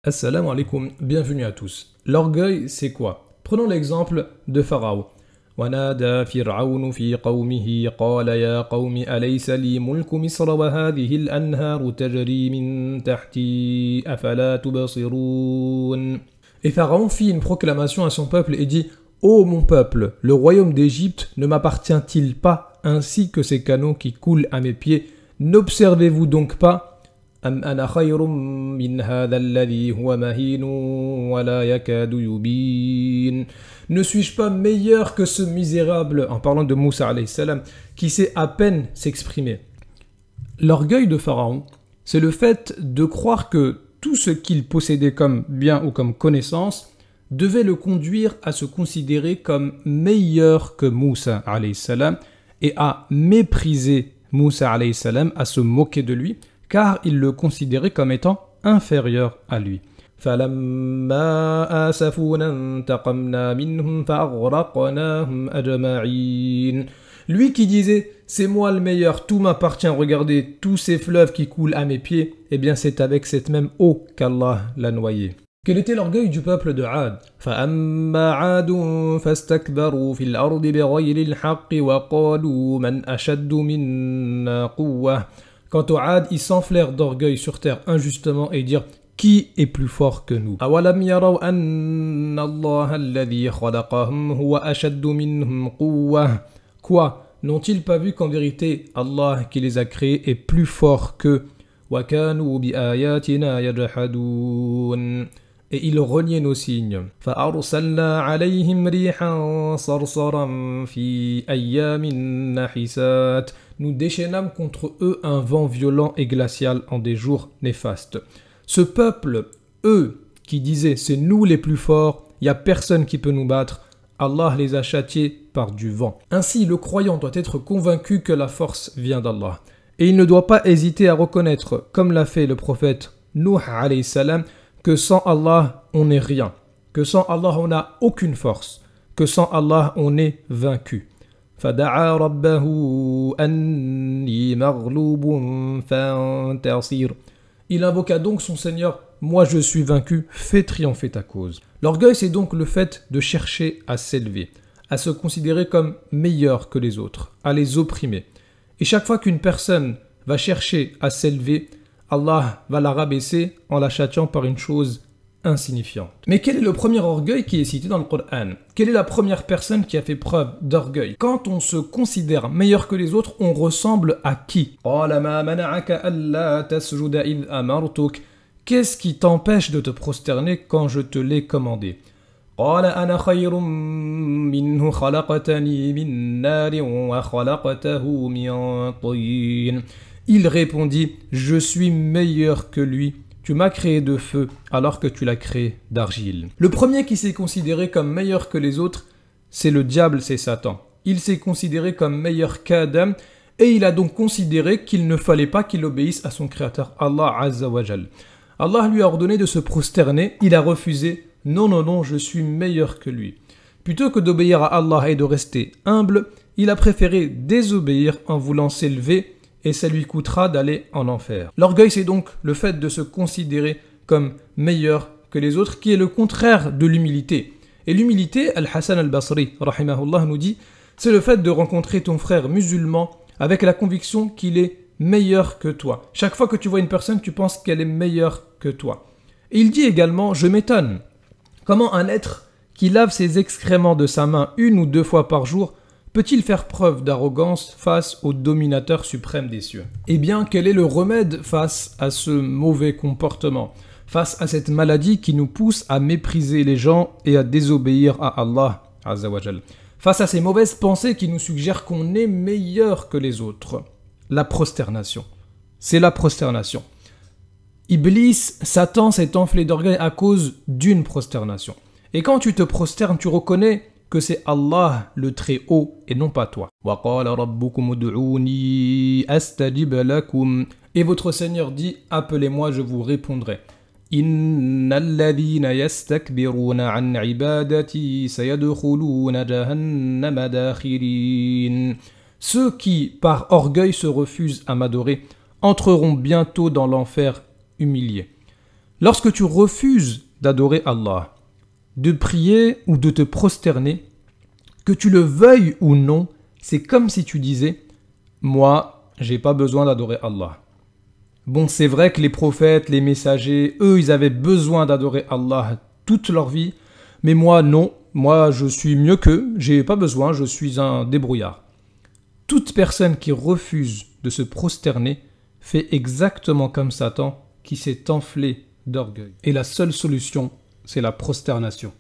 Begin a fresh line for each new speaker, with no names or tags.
Assalamu alaikum, bienvenue à tous. L'orgueil, c'est quoi? Prenons l'exemple de Pharaon. ونادى فرعون في قومه قال يا قوم أليس لي ملك مصر وهذه الأنهار تجري من تحتي أفلا تبصرون. Et Pharaon fit une proclamation à son peuple et dit: Ô mon peuple, le royaume d'Égypte ne m'appartient-il pas ainsi que ces canaux qui coulent à mes pieds? N'observez-vous donc pas? أم أنا خير من هذا الذي هو مهين ولا يكاد يبين. Ne suis-je pas meilleur que ce misérable, en parlant de Moussa alayhi salam, qui sait à peine s'exprimer? L'orgueil de Pharaon, c'est le fait de croire que tout ce qu'il possédait comme bien ou comme connaissance devait le conduire à se considérer comme meilleur que Moussa alayhi salam et à mépriser Moussa alayhi salam, à se moquer de lui, car il le considérait comme étant inférieur à lui. فَلَمَّا آسَفُونَا انْتَقَمْنَا مِنْهُمْ فَأَغْرَقْنَاهُمْ أَجْمَعِينَ. Lui qui disait « C'est moi le meilleur, tout m'appartient, regardez tous ces fleuves qui coulent à mes pieds », eh bien c'est avec cette même eau qu'Allah l'a noyé. Quel était l'orgueil du peuple de Ad? فَأَمَّا عَادٌ فَاسْتَكْبَرُوا فِي الْأَرْضِ بِغَيْرِ الْحَقِّ وَقَالُوا مَنْ أَشَدُّ مِنَّا قُوَّةً. Quant aux Ad, ils s'enflèrent d'orgueil sur terre injustement et dirent: qui est plus fort que nous? أَوَلَمْ يَرَوْا أَنَّ اللَّهَ الَّذِي خَلَقَهُمْ هُوَ أَشَدُّ مِنْهُمْ قُوَّةً. Quoi? N'ont-ils pas vu qu'en vérité, Allah qui les a créés est plus fort qu'eux? وَكَانُوا بِآيَاتِنَا يَجْحَدُونَ. Et ils reniaient nos signes. فَأَرْسَلْنَا عَلَيْهِمْ رِيحًا صَرْصَرًا فِي أَيَّامٍ نَحِسَاتٍ. Nous déchaînâmes contre eux un vent violent et glacial en des jours néfastes. Ce peuple, eux, qui disaient « c'est nous les plus forts, il n'y a personne qui peut nous battre », Allah les a châtiés par du vent. Ainsi, le croyant doit être convaincu que la force vient d'Allah. Et il ne doit pas hésiter à reconnaître, comme l'a fait le prophète Nuh alayhi salam, que sans Allah, on n'est rien. Que sans Allah, on n'a aucune force. Que sans Allah, on est vaincu. فَدَعَا رَبَّهُ أَنِّي مَغْلُوبٌ فَانْتَصِرْ. Il invoqua donc son Seigneur: moi je suis vaincu, fais triompher ta cause. L'orgueil, c'est donc le fait de chercher à s'élever, à se considérer comme meilleur que les autres, à les opprimer. Et chaque fois qu'une personne va chercher à s'élever, Allah va la rabaisser en la châtiant par une chose insignifiante. Mais quel est le premier orgueil qui est cité dans le Coran? Quelle est la première personne qui a fait preuve d'orgueil? Quand on se considère meilleur que les autres, on ressemble à qui? Qu'est-ce qui t'empêche de te prosterner quand je te l'ai commandé? Il répondit: je suis meilleur que lui. Tu m'as créé de feu alors que tu l'as créé d'argile. Le premier qui s'est considéré comme meilleur que les autres, c'est le diable, c'est Satan. Il s'est considéré comme meilleur qu'Adam et il a donc considéré qu'il ne fallait pas qu'il obéisse à son créateur, Allah Azza wa Jal. Allah lui a ordonné de se prosterner, il a refusé. Non, non, non, je suis meilleur que lui. Plutôt que d'obéir à Allah et de rester humble, il a préféré désobéir en voulant s'élever, et ça lui coûtera d'aller en enfer. L'orgueil, c'est donc le fait de se considérer comme meilleur que les autres, qui est le contraire de l'humilité. Et l'humilité, Al-Hassan al-Basri, rahimahullah, nous dit, c'est le fait de rencontrer ton frère musulman avec la conviction qu'il est meilleur que toi. Chaque fois que tu vois une personne, tu penses qu'elle est meilleure que toi. Et il dit également: je m'étonne, comment un être qui lave ses excréments de sa main 1 ou 2 fois par jour peut-il faire preuve d'arrogance face au dominateur suprême des cieux? Eh bien, quel est le remède face à ce mauvais comportement, face à cette maladie qui nous pousse à mépriser les gens et à désobéir à Allah Azza wa Jal, face à ces mauvaises pensées qui nous suggèrent qu'on est meilleur que les autres? La prosternation. C'est la prosternation. Iblis, Satan, s'est enflé d'orgueil à cause d'une prosternation. Et quand tu te prosternes, tu reconnais que c'est Allah le Très-Haut et non pas toi. Et votre Seigneur dit: appelez-moi, je vous répondrai. Ceux qui, par orgueil, se refusent à m'adorer entreront bientôt dans l'enfer humiliés. Lorsque tu refuses d'adorer Allah, de prier ou de te prosterner, que tu le veuilles ou non, c'est comme si tu disais « Moi, j'ai pas besoin d'adorer Allah ». Bon, c'est vrai que les prophètes, les messagers, eux, ils avaient besoin d'adorer Allah toute leur vie, mais moi, non. Moi, je suis mieux qu'eux, j'ai pas besoin, je suis un débrouillard. Toute personne qui refuse de se prosterner fait exactement comme Satan qui s'est enflé d'orgueil. Et la seule solution, c'est la prosternation.